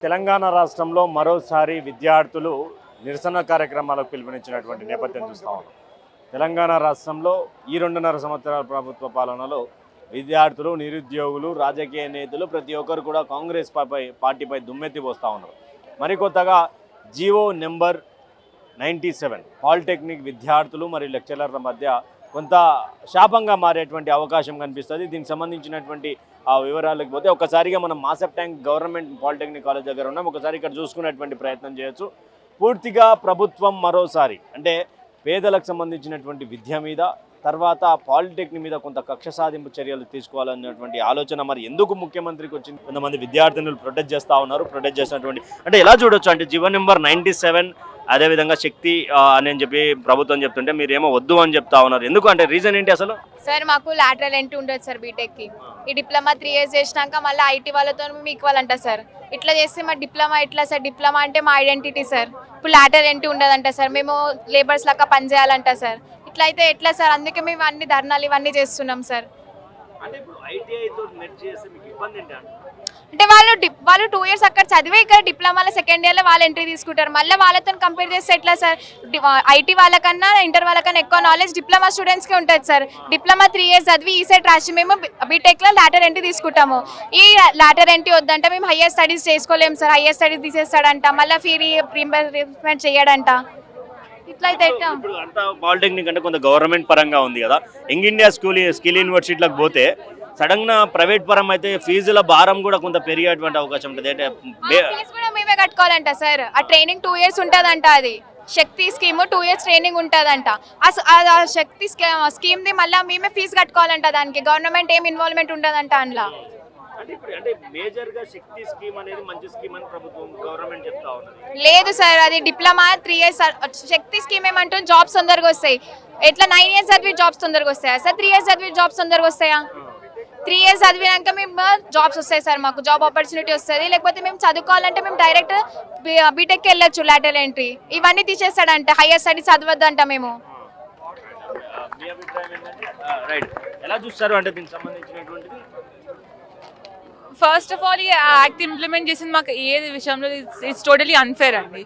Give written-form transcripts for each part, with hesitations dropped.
తెలంగాణ రాష్ట్రంలో మరోసారి విద్యార్థులు నిరసన కార్యక్రమాలకు పిలుపునిచ్చినటువంటి నేపథ్యం చూస్తా ఉన్నాం. తెలంగాణ రాష్ట్రంలో ఈ 2.5 సంవత్సరాల ప్రభుత్వ పాలనలో విద్యార్థులు, నిరుద్యోగులు, రాజకీయ నేతలు ప్రతి ఒక్కరు కూడా కాంగ్రెస్ పార్టీపై దుమ్మెత్తి పోస్తూ ఉన్నారు. మరికొత్తగా జీవో నెంబర్ 97 పాలిటెక్నిక్ విద్యార్థులు మరియు లెక్చరర్ల మధ్య కొంత శాపంగా మారేటువంటి అవకాశం కనిపిస్తుంది. దీనికి సంబంధించినటువంటి ఆ వివరాలకు పోతే ఒకసారిగా మనం మాసప్ ట్యాంక్ గవర్నమెంట్ పాలిటెక్నిక్ కాలేజ్ దగ్గర ఉన్నాం. ఒకసారి ఇక్కడ చూసుకునేటువంటి ప్రయత్నం చేయొచ్చు. పూర్తిగా ప్రభుత్వం మరోసారి అంటే పేదలకు సంబంధించినటువంటి విద్య మీద, తర్వాత పాలిటెక్నిక్ మీద కొంత కక్ష సాధింపు చర్యలు తీసుకోవాలన్నటువంటి ఆలోచన మరి ఎందుకు ముఖ్యమంత్రికి వచ్చింది? కొంతమంది విద్యార్థినులు ప్రొటెస్ట్ చేస్తూ ఉన్నారు. ప్రొటెస్ట్ చేసినటువంటి అంటే ఎలా చూడొచ్చు అంటే జీవో నెంబర్ 97 అదేవిధంగా శక్తి అని చెప్పి ప్రభుత్వం చెప్తుంటే మీరేమో వద్దు అని చెప్తా ఉన్నారు. ఎందుకు అంటే రీజన్ ఏంటి అసలు? సార్ మాకు లాటరల్ ఎంట్రీ ఉండదు సార్ బీటెక్కి. ఈ డిప్లొమా 3 years చేసినాక మళ్ళీ ఐటీ వాళ్ళతో మేము ఈక్వల్ అంట సార్. ఇట్లా చేస్తే మా డిప్లొమా ఎట్లా సార్? డిప్లొమా అంటే మా ఐడెంటిటీ సార్. ఇప్పుడు లాటరల్ ఎంట్రీ ఉండదంట సార్. మేము లేబర్స్ లాగా పనిచేయాలంట సార్. ఇట్లా అయితే ఎట్లా సార్? అందుకే మేము అన్ని ధర్నాలు ఇవన్నీ చేస్తున్నాం సార్. అంటే వాళ్ళు 2 years అక్కడ చదివే ఇక్కడ డిప్లొమాలో సెకండ్ ఇయర్లో వాళ్ళు ఎంట్రీ తీసుకుంటారు. మళ్ళీ వాళ్ళతో కంపేర్ చేస్తే ఎట్లా సార్? ఐటీ వాళ్ళకన్నా ఇంటర్ వాళ్ళకన్నా ఎక్కువ నాలెడ్జ్ డిప్లొమా స్టూడెంట్స్కి ఉంటుంది సార్. డిప్లొమా 3 years చదివి ఈ సెట్ రాసి మేము బీటెక్లో లాటర్ ఎంట్రీ తీసుకుంటాము. ఈ లాటర్ ఎంట్రీ వద్దంటే మేము హయ్యర్ స్టడీస్ చేసుకోలేము సార్. హయ్యర్ స్టడీస్ తీసేస్తాడంట, మళ్ళీ ఫీ రీయింబర్స్మెంట్ చేయడంట. ఇట్లా అయితే పాలిటెక్నిక్ అంటే కొంత గవర్నమెంట్ పరంగా ఉంది కదా. యంగ్ ఇండియా స్కిల్ యూనివర్సిటీలకు పోతే సడన్గా ప్రైవేట్ పరం అయితే ఫీజుల భారం కూడా కొంత పెరిగేటువంటి అవకాశం ఉంటుంది. అంటే కూడా మేమే కట్టుకోవాలంట సార్. ఆ ట్రైనింగ్ 2 years ఉంటుందంట. అది శక్తి స్కీమ్ 2 years ట్రైనింగ్ ఉంటుందంట. ఆ శక్తి స్కీమ్ది మళ్ళీ మేమే ఫీజు కట్టుకోవాలంట. దానికి గవర్నమెంట్ ఏం ఇన్వాల్వ్మెంట్ ఉండదంట అందులో. అంటే మేజర్గా శక్తి స్కీమ్ అనేది మంచి స్కీమ్ అని ప్రభుత్వం గవర్నమెంట్ చెప్తా ఉన్నది. లేదు సార్, అది డిప్లొమా 3 years శక్తి స్కీమ్ ఏమంటుంది? జాబ్స్ తొందరగా వస్తాయి. ఎట్లా 9 years చదివి జాబ్స్ తొందరగా వస్తాయా సార్? 3 years చదివి జాబ్స్ తొందరగా వస్తాయా? 3 years చదివినాక మేము జాబ్స్ వస్తాయి సార్. మాకు జాబ్ ఆపర్చునిటీ వస్తుంది. లేకపోతే మేము చదువుకోవాలంటే మేము డైరెక్ట్ బీటెక్కి వెళ్ళొచ్చు. లాటరల్ ఎంట్రీ ఇవన్నీ తీసేస్తాడంట. హయ్యర్ స్టడీస్ చదవద్దంట మేము. ఎలా చూస్తారు అంటే దీనికి సంబంధించినటువంటిది? ఫస్ట్ ఆఫ్ ఆల్ ఈ యాక్ట్ ఇంప్లిమెంట్ చేసింది మాకు ఏ విషయంలో ఇట్స్ టోటలీ అన్ఫేర్ అండి.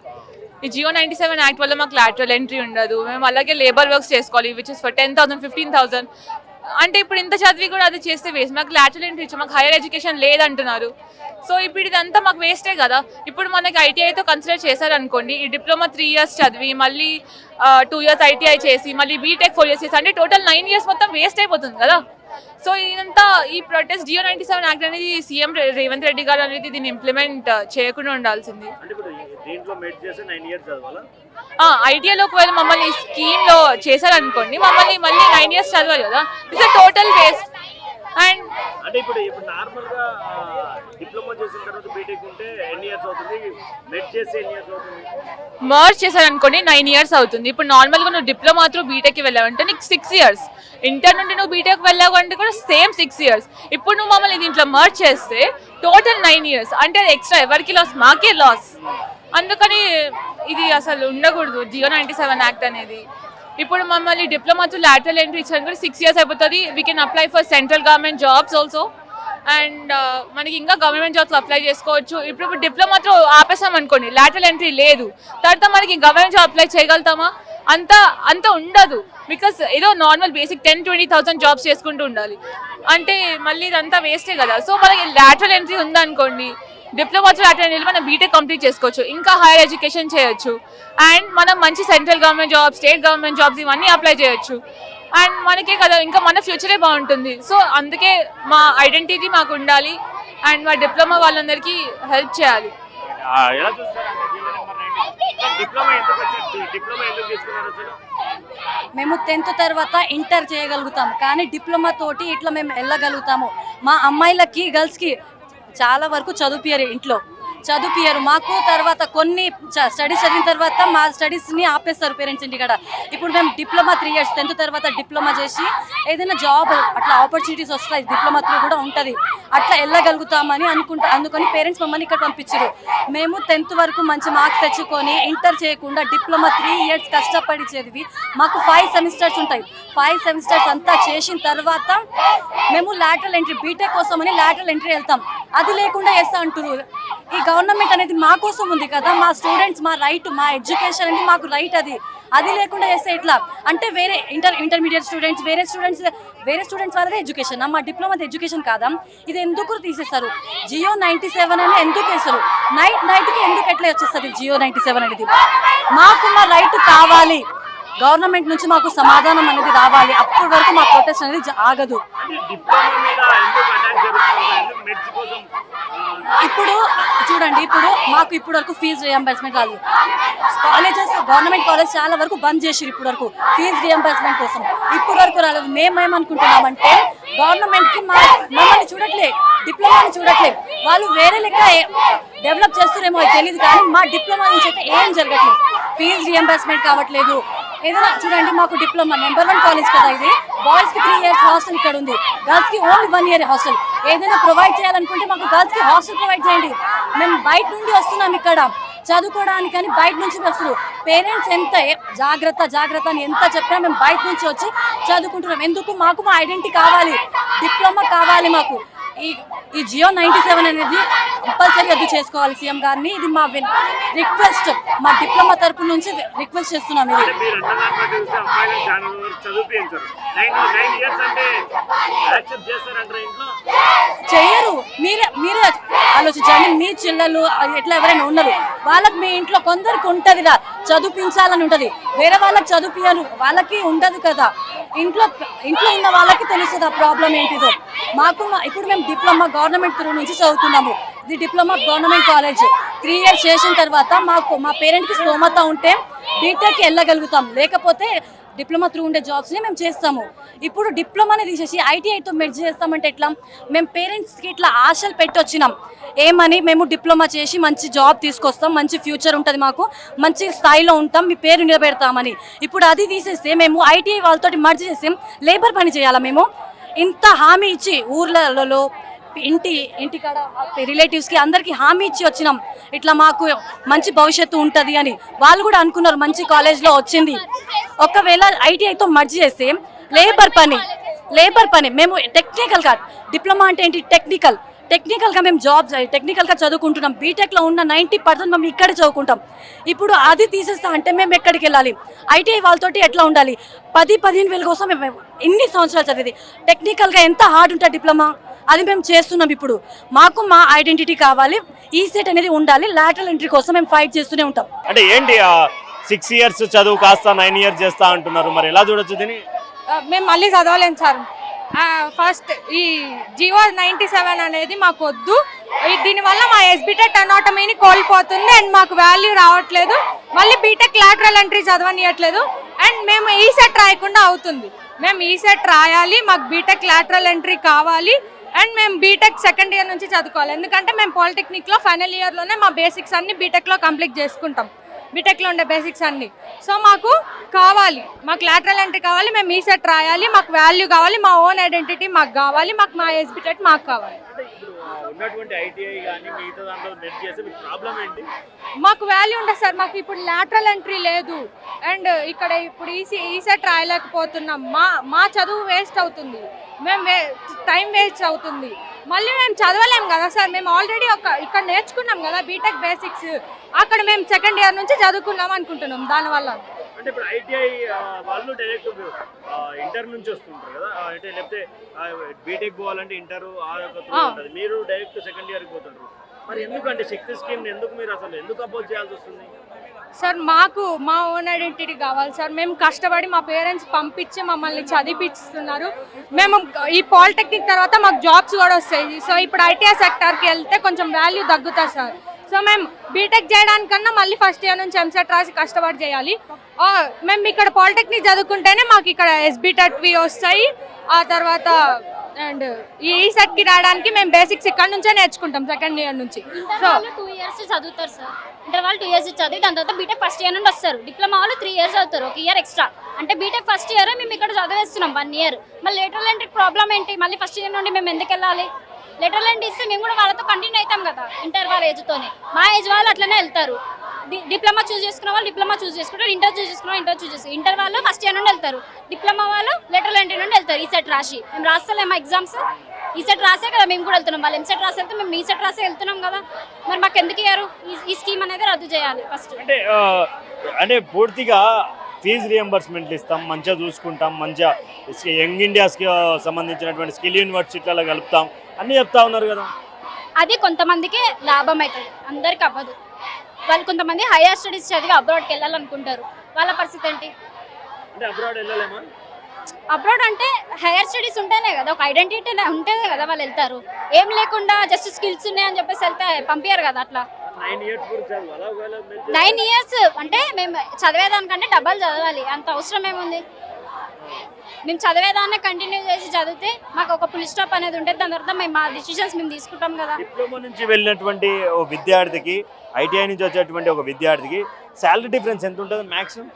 ఈ జియో 97 యాక్ట్ వల్ల మాకు లాటరల్ ఎంట్రీ ఉండదు. మేము అలాగే లేబర్ వర్క్స్ చేసుకోవాలి విచ్ ఇస్ ఫర్ 10,000 15,000. అంటే ఇప్పుడు ఇంత చదివి కూడా అది చేస్తే వేస్ట్. మాకు లాటరల్ ఎంట్రీ ఇచ్చి మాకు హైయర్ ఎడ్యుకేషన్ లేదంటున్నారు. సో ఇప్పుడు ఇదంతా మాకు వేస్టే కదా. ఇప్పుడు మనకి ఐటీఐతో కన్సిడర్ చేశారనుకోండి, ఈ డిప్లొమా 3 years చదివి మళ్ళీ 2 years ఐటీఐ చేసి మళ్ళీ బీటెక్ 4 years చేసి అంటే టోటల్ 9 years మొత్తం వేస్ట్ అయిపోతుంది కదా. సో ఇదంతా ఈ ప్రొటెస్ట్ జియో 97 యాక్ట్ అనేది సీఎం రేవంత్ రెడ్డి గారు అనేది దీన్ని ఇంప్లిమెంట్ చేయకుండా ఉండాల్సింది. ఐటీఐలో ఒకవేళ మమ్మల్ని ఈ స్కీమ్లో చేశారనుకోండి, మమ్మల్ని మళ్ళీ 9 years చదవాలి కదా. It's total waste. అండ్ అంటే ఇప్పుడు నార్మల్గా డిప్లొమా చేసిన తర్వాత బీటెక్ ఉంటే ఎన్ని ఇయర్స్ అవుతుంది? మెడ్ చేసి ఎన్ని ఇయర్స్ అవుతుంది? మర్జ్ చేశారనుకోండి 9 years అవుతుంది. ఇప్పుడు నార్మల్గా నువ్వు డిప్లొమా త్రూ బీటెక్కి వెళ్ళావంటే నీకు 6 years. ఇంటర్ నుండి నువ్వు బీటెక్ వెళ్ళావు అంటే కూడా సేమ్ 6 years. ఇప్పుడు నువ్వు మమ్మల్ని దీంట్లో మర్జ్ చేస్తే టోటల్ 9 years. అంటే ఎక్స్ట్రా ఎవరికి లాస్? మాకే లాస్. అందుకని ఇది అసలు ఉండకూడదు జియో 97 యాక్ట్ అనేది. ఇప్పుడు మమ్మల్ని డిప్లొమా త్రూ లాటరల్ ఎంట్రీ ఇచ్చాను కూడా 6 years అయిపోతుంది. We can apply for central government jobs also. And మనకి ఇంకా గవర్నమెంట్ జాబ్స్ అప్లై చేసుకోవచ్చు. ఇప్పుడు డిప్లొమా త్రూ ఆపేసాం అనుకోండి, లాటరల్ ఎంట్రీ లేదు, తర్వాత మనకి గవర్నమెంట్ జాబ్ అప్లై చేయగలుగుతామా? అంత ఉండదు. బికాస్ ఏదో నార్మల్ బేసిక్ 10-20,000 జాబ్స్ చేసుకుంటూ ఉండాలి అంటే మళ్ళీ ఇదంతా వేస్టే కదా. సో మనకి లాటరల్ ఎంట్రీ ఉందనుకోండి, డిప్లొమా త్రూ లాటరల్ ఎంట్రీ మనం బీటెక్ కంప్లీట్ చేసుకోవచ్చు, ఇంకా హైయర్ ఎడ్యుకేషన్ చేయొచ్చు. అండ్ మనం మంచి central government jobs, state government jobs ఇవన్నీ అప్లై చేయొచ్చు. అండ్ మనకే కదా ఇంకా మన ఫ్యూచరే బాగుంటుంది. సో అందుకే మా ఐడెంటిటీ మాకు ఉండాలి అండ్ మా డిప్లొమా వాళ్ళందరికీ హెల్ప్ చేయాలి. మేము 10th తర్వాత ఇంటర్ చేయగలుగుతాము, కానీ డిప్లొమా తోటి ఇట్లా మేము వెళ్ళగలుగుతాము. మా అమ్మాయిలకి గర్ల్స్కి చాలా వరకు చదువుపియరు, ఇంట్లో చదువుపియరు మాకు. తర్వాత కొన్ని స్టడీస్ చదివిన తర్వాత మా స్టడీస్ని ఆపేస్తారు పేరెంట్స్ ఇంటికాడ. ఇప్పుడు మేము డిప్లొమా 3 years 10th తర్వాత డిప్లొమా చేసి ఏదైనా జాబ్ అట్లా ఆపర్చునిటీస్ వస్తాయి, డిప్లొమా త్రూ కూడా ఉంటుంది, అట్లా వెళ్ళగలుగుతామని అందుకని పేరెంట్స్ మమ్మల్ని ఇక్కడ పంపించారు. మేము 10th వరకు మంచి మార్క్స్ తెచ్చుకొని ఇంటర్ చేయకుండా డిప్లొమా 3 years కష్టపడి చదివి మాకు 5 semesters ఉంటాయి. 5 semesters అంతా చేసిన తర్వాత మేము లాటరల్ ఎంట్రీ బీటెక్ కోసమని లాటరల్ ఎంట్రీ వెళ్తాం. అది లేకుండా చేస్తా అంటున్నారు. ఈ గవర్నమెంట్ అనేది మా కోసం ఉంది కదా, మా స్టూడెంట్స్, మా రైట్, మా ఎడ్యుకేషన్ అనేది మాకు రైట్. అది లేకుండా చేస్తే ఎట్లా అంటే వేరే ఇంటర్మీడియట్ స్టూడెంట్స్ వేరే స్టూడెంట్స్ వాళ్ళదే ఎడ్యుకేషన్, మా డిప్లొమా ఎడ్యుకేషన్ కాదా? ఇది ఎందుకు తీసేస్తారు? జియో 97 అని ఎందుకు వేస్తారు? నైట్కి ఎందుకు ఎట్లా వచ్చేస్తుంది జియో 97 అనేది? మాకున్న రైట్ కావాలి, గవర్నమెంట్ నుంచి మాకు సమాధానం అనేది రావాలి. అప్పటి వరకు మా ప్రొటెస్ట్ అనేది ఆగదు. ఇప్పుడు చూడండి, మాకు ఇప్పుడు వరకు ఫీజు రియంబర్స్మెంట్ రాలేదు. కాలేజెస్, గవర్నమెంట్ కాలేజ్ చాలా వరకు బంద్ చేసిరు ఇప్పుడు వరకు ఫీజు రియంబర్స్మెంట్ కోసం. ఇప్పుడు వరకు రాలేదు. మేమేమనుకుంటున్నామంటే గవర్నమెంట్కి మమ్మల్ని చూడట్లే, డిప్లొమాని చూడట్లేదు. వాళ్ళు వేరే లెక్క డెవలప్ చేస్తారేమో తెలియదు, కానీ మా డిప్లొమా నుంచి అయితే ఏం జరగట్లేదు. ఫీజు రియంబర్స్మెంట్ కావట్లేదు. ఏదైనా చూడండి, మాకు డిప్లొమా నెంబర్ 1 కాలేజ్ కదా ఇది. బాయ్స్కి 3 years హాస్టల్ ఇక్కడ ఉంది, గర్ల్స్కి ఓన్లీ 1 year హాస్టల్. ఏదైనా ప్రొవైడ్ చేయాలనుకుంటే మాకు గర్ల్స్కి హాస్టల్ ప్రొవైడ్ చేయండి. మేము బయట నుండి వస్తున్నాం ఇక్కడ చదువుకోవడానికి, కానీ బయట నుంచి వస్తారు. పేరెంట్స్ ఎంత జాగ్రత్త అని ఎంత చెప్పినా మేము బయట నుంచి వచ్చి చదువుకుంటున్నాం. ఎందుకు? మాకు మా ఐడెంటిటీ కావాలి, డిప్లొమా కావాలి మాకు. ఈ జియో 97 అనేది కంపల్సరీ రద్దు చేసుకోవాలి సీఎం గారిని. ఇది మా రిక్వెస్ట్, మా డిప్లొమా తరపు నుంచి రిక్వెస్ట్ చేస్తున్నాం. ఇది చెయ్యరు. మీరే ఆలోచించండి. మీ చిల్లలు ఎట్లా ఎవరైనా ఉన్నారు, వాళ్ళకి మీ ఇంట్లో కొందరికి ఉంటది చదివించాలని ఉంటది, వేరే వాళ్ళకి చదివించరు, వాళ్ళకి ఉండదు కదా. ఇంట్లో ఉన్న వాళ్ళకి తెలుస్తుంది ఆ ప్రాబ్లం ఏంటిదో. ఇప్పుడు మేము డిప్లొమా గవర్నమెంట్ త్రూ నుంచి చదువుతున్నాము. ఇది డిప్లొమా గవర్నమెంట్ కాలేజ్. 3 years చేసిన తర్వాత మా పేరెంట్కి స్తోమత ఉంటే బీటెక్కి వెళ్ళగలుగుతాం, లేకపోతే డిప్లొమా త్రూ ఉండే జాబ్స్ని మేము చేస్తాము. ఇప్పుడు డిప్లొమాని తీసేసి ఐటీఐతో మెర్జ్ చేస్తామంటే ఎట్లా? మేము పేరెంట్స్కి ఇట్లా ఆశలు పెట్టి వచ్చినాం. ఏమని? మేము డిప్లొమా చేసి మంచి జాబ్ తీసుకొస్తాం, మంచి ఫ్యూచర్ ఉంటుంది, మాకు మంచి స్థాయిలో ఉంటాం, మీ పేరు నిలబెడతామని. ఇప్పుడు అది తీసేస్తే మేము ఐటీఐ వాళ్ళతో మర్జ్ చేసి లేబర్ పని చేయాలా? మేము ఇంత హామీ ఇచ్చి ఊర్లలో ఇంటికాడ రిలేటివ్స్కి అందరికీ హామీ ఇచ్చి వచ్చినాం, ఇట్లా మాకు మంచి భవిష్యత్తు ఉంటుంది అని. వాళ్ళు కూడా అనుకున్నారు, మంచి కాలేజ్లో వచ్చింది. ఒకవేళ ఐటీఐతో మర్జ్ చేస్తే లేబర్ పని మేము టెక్నికల్గా, డిప్లొమా అంటే ఏంటి? టెక్నికల్గా మేము టెక్నికల్గా చదువుకుంటున్నాం. బీటెక్లో ఉన్న 90% మేము ఇక్కడే చదువుకుంటాం. ఇప్పుడు అది తీసేస్తా అంటే మేము ఎక్కడికి వెళ్ళాలి? ఐటీఐ వాళ్ళతోటి ఎట్లా ఉండాలి? 10-15 వేల కోసం మేము ఇన్ని సంవత్సరాలు చదివేది. టెక్నికల్గా ఎంత హార్డ్ ఉంటుంది డిప్లొమా, అది మేము చేస్తున్నాం. ఇప్పుడు మాకు మా ఐడెంటిటీ కావాలి, ఈ సెట్ అనేది ఉండాలి. లాటరల్ ఎంట్రీ కోసం మేము ఫైట్ చేస్తూనే ఉంటాం. అంటే ఏంటి 6 years చదువు కాస్త 9 years చేస్తా అంటున్నారు, మరి ఎలా చూడొచ్చు దీన్ని? మేము మళ్ళీ చదవలేము సార్. ఫస్ట్ ఈ జియో 97 అనేది మాకు వద్దు. దీనివల్ల మా ఎస్బిటెక్ అనాటమీని కోల్పోతుంది అండ్ మాకు వాల్యూ రావట్లేదు. మళ్ళీ బీటెక్ లాటరల్ ఎంట్రీ చదవనియట్లేదు అండ్ మేము ఈ సెట్ రాయకుండా అవుతుంది. మేము ఈ సెట్ రాయాలి, మాకు బీటెక్ లాటరల్ ఎంట్రీ కావాలి అండ్ మేము బీటెక్ 2nd year నుంచి చదువుకోవాలి. ఎందుకంటే మేము పాలిటెక్నిక్లో ఫైనల్ ఇయర్లోనే మా బేసిక్స్ అన్ని బీటెక్లో కంప్లీట్ చేసుకుంటాం, బీటెక్లో ఉండే బేసిక్స్ అన్ని. సో మాకు కావాలి, మాకు లాటరల్ ఎంట్రీ కావాలి, మేము ఈ సెట్ రాయాలి, మాకు వాల్యూ కావాలి, మా ఓన్ ఐడెంటిటీ మాకు కావాలి, మాకు మా ఎస్బిటెక్ మాకు కావాలి. మాకు వాల్యూ ఉండదు సార్. మాకు ఇప్పుడు లాటరల్ ఎంట్రీ లేదు అండ్ ఇక్కడ ఇప్పుడు ఈ సెట్ రాయలేకపోతున్నాం. మా చదువు వేస్ట్ అవుతుంది, మేము టైం వేస్ట్ అవుతుంది. మళ్ళీ మేము చదవలేము కదా సార్. మేము ఆల్రెడీ ఇక్కడ నేర్చుకున్నాం కదా బీటెక్ బేసిక్స్, అక్కడ మేము 2nd year నుంచి చదువుకున్నాం అనుకుంటున్నాం. దానివల్ల అంటే ఇప్పుడు ఐటీఐ వాళ్ళు డైరెక్ట్ ఇంటర్ నుంచి వస్తుంటారు కదా, అంటే లేకపోతే బీటెక్ పోవాలంటే ఇంటర్ ఉంటుంది, మీరు డైరెక్ట్ 2nd year పోతుంటారు. మరి ఎందుకంటే శక్తి స్కీమ్ ఎందుకు మీరు అసలు ఎందుకు అపోజ్ చేయాల్సి వస్తుంది? సార్ మాకు మా ఓన్ ఐడెంటిటీ కావాలి సార్. మేము కష్టపడి మా పేరెంట్స్ పంపించి మమ్మల్ని చదివిపిస్తున్నారు. మేము ఈ పాలిటెక్నిక్ తర్వాత మాకు జాబ్స్ కూడా వస్తాయి. సో ఇప్పుడు ఐటీఐ సెక్టార్కి వెళ్తే కొంచెం వాల్యూ తగ్గుతుంది సార్. సో మేము బీటెక్ చేయడానికన్నా మళ్ళీ ఫస్ట్ ఇయర్ నుంచి ఎంసెట్ రాసి కష్టపడి చేయాలి. మేము ఇక్కడ పాలిటెక్నిక్ చదువుకుంటేనే మాకు ఇక్కడ ఎస్బిటెక్వి వస్తాయి. ఆ తర్వాత అండ్ ఈ సెట్కి రావడానికి మేము బేసిక్స్ ఇక్కడ నుంచే నేర్చుకుంటాం 2nd year నుంచి. సో 2 years చదువుతారు సార్. ఇంటర్ వాళ్ళు 2 years చదివి దాని తర్వాత బీటెక్ ఫస్ట్ ఇయర్ నుండి వస్తారు. డిప్లొమా వాళ్ళు 3 years చదువుతారు, 1 year ఎక్స్ట్రా. అంటే బీటెక్ ఫస్ట్ ఇయర్ మేము ఇక్కడ చదివేస్తున్నాం 1 year. మళ్ళీ లేటరల్ ఎంట్రీ ప్రాబ్లం ఏంటి? మళ్ళీ ఫస్ట్ ఇయర్ నుండి మేము ఎందుకు వెళ్ళాలి? లెటర్లు ఎంట్రీ ఇస్తే మేము కూడా వాళ్ళతో కంటిన్యూ అవుతాం కదా, ఇంటర్ వాళ్ళ ఏజ్తోనే. మా ఏజ్ వాళ్ళు అట్లనే వెళ్తారు. డిప్లొమా చూస్ చేసుకున్న వాళ్ళు డిప్లొమా చూస్ చేసుకుంటారు, ఇంటర్ చూస్ చేసుకున్న ఇంటర్ చూస్ చేసుకుంటారు. ఇంటర్ వాళ్ళు ఫస్ట్ ఇయర్ నుండి వెళ్తారు, డిప్లొమా వాళ్ళు లెటర్ల ఎంట్రీ నుండి వెళ్తారు. ఈ సెట్ రాసి మేము రాస్తలేమా ఎగ్జామ్స్? ఈ సెట్ రాసే కదా మేము కూడా వెళ్తున్నాం, వాళ్ళు ఎంసెట్ రాసి వెళ్తే మేము ఈ సెట్ రాసే వెళ్తున్నాం కదా, మరి మాకు ఎందుకు ఇయ్యారు? ఈ స్కీమ్ అనేది రద్దు చేయాలి ఫస్ట్. అంటే పూర్తిగా ఫీజు రియంబర్స్మెంట్లు ఇస్తాం, మంచిగా చూసుకుంటాం, మంచిగా యంగ్ ఇండియాస్కి సంబంధించినటువంటి స్కిల్ యూనివర్సిటీలలో కలుపుతాం అన్నీ చెప్తా ఉన్నారు కదా. అది కొంతమందికే లాభం అవుతుంది, అందరికి అవ్వదు. వాళ్ళు కొంతమంది హైయర్ స్టడీస్ చదివి అబ్రాడ్కి వెళ్ళాలనుకుంటారు, వాళ్ళ పరిస్థితి ఏంటి? అంటే అబ్రాడ్ వెళ్ళలేమా? అబ్రాడ్ అంటే హైయర్ స్టడీస్ ఉంటేనే కదా, ఒక ఐడెంటిటీ ఉంటేనే కదా వాళ్ళు వెళ్తారు. ఏం లేకుండా జస్ట్ స్కిల్స్ ఉన్నాయని చెప్పేసి వెళ్తే పంపించారు కదా. అట్లా 9 years 9 years అంటే మేము చదివేదానికంటే డబ్బులు చదవాలి, అంత అవసరం ఏముంది? మేము చదివేదాన్నే కంటిన్యూ చేసి చదివితే మాకు ఒక ఫుల్ స్టాప్ అనేది ఉంటుంది, దాని తర్వాత మేము మా డిసిషన్స్ మేము తీసుకుంటాం కదా. డిప్లొమా నుంచి వెళ్ళినటువంటి ఒక విద్యార్థికి, ఐటీఐ నుంచి వచ్చేటువంటి ఒక విద్యార్థికి శాలరీ డిఫరెన్స్ ఎంత ఉంటుంది మ్యాక్సిమం?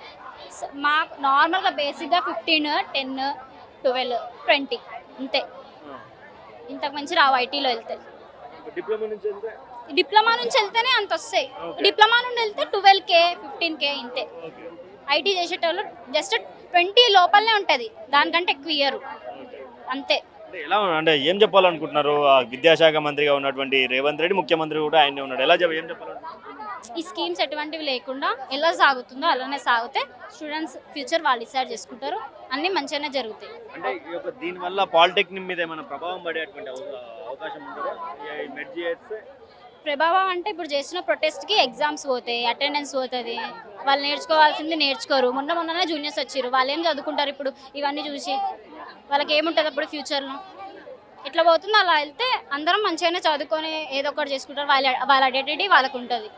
మాకు నార్మల్గా బేసిక్గా 15, 10, 12, 20 అంతే, ఇంతకు మించి రావు ఐటీలో వెళ్తే. డిప్లొమా నుంచి వెళ్తే డిప్లొమా నుంచి వెళ్తేనే అంత వస్తాయి, డిప్లొమా నుండి వెళ్తే 12K 15K ఇంతే. ఐటీ చేసేటోళ్ళు జస్ట్ 20 లోపలనే ఉంటుంది, దానికంటే ఎక్కువ ఇయ్యరు అంతే. అంటే ఎలా అంటే ఏం చెప్పాలనుకుంటున్నారు? విద్యాశాఖ మంత్రిగా ఉన్నటువంటి రేవంత్ రెడ్డి, ముఖ్యమంత్రి కూడా ఆయనే ఉన్నాడు, ఎలా ఏం చెప్పాలనుకుంటున్నారు? ఈ స్కీమ్స్ ఎటువంటివి లేకుండా ఎలా సాగుతుందో అలానే సాగితే స్టూడెంట్స్ ఫ్యూచర్ వాళ్ళు డిసైడ్ చేసుకుంటారు, అన్నీ మంచిగానే జరుగుతాయి. అంటే ఈ యొక్క దీనివల్ల పాలిటెక్నిక్ మీద ఏమైనా ప్రభావం పడేటువంటి అవకాశం ఉంటుందా? మెర్జ్ చేస్తే ప్రభావం అంటే ఇప్పుడు చేసిన ప్రొటెస్ట్కి ఎగ్జామ్స్ పోతాయి, అటెండెన్స్ పోతుంది, వాళ్ళు నేర్చుకోవాల్సింది నేర్చుకోరు. మొన్ననే జూనియర్స్ వచ్చారు, వాళ్ళు ఏం చదువుకుంటారు ఇప్పుడు ఇవన్నీ చూసి? వాళ్ళకి ఏముంటుంది అప్పుడు ఫ్యూచర్లో? ఎట్లా పోతుందో అలా వెళ్తే అందరం మంచిగానే చదువుకొని ఏదో ఒకటి చేసుకుంటారు, వాళ్ళ ఐడెంటిటీ వాళ్ళకు ఉంటుంది.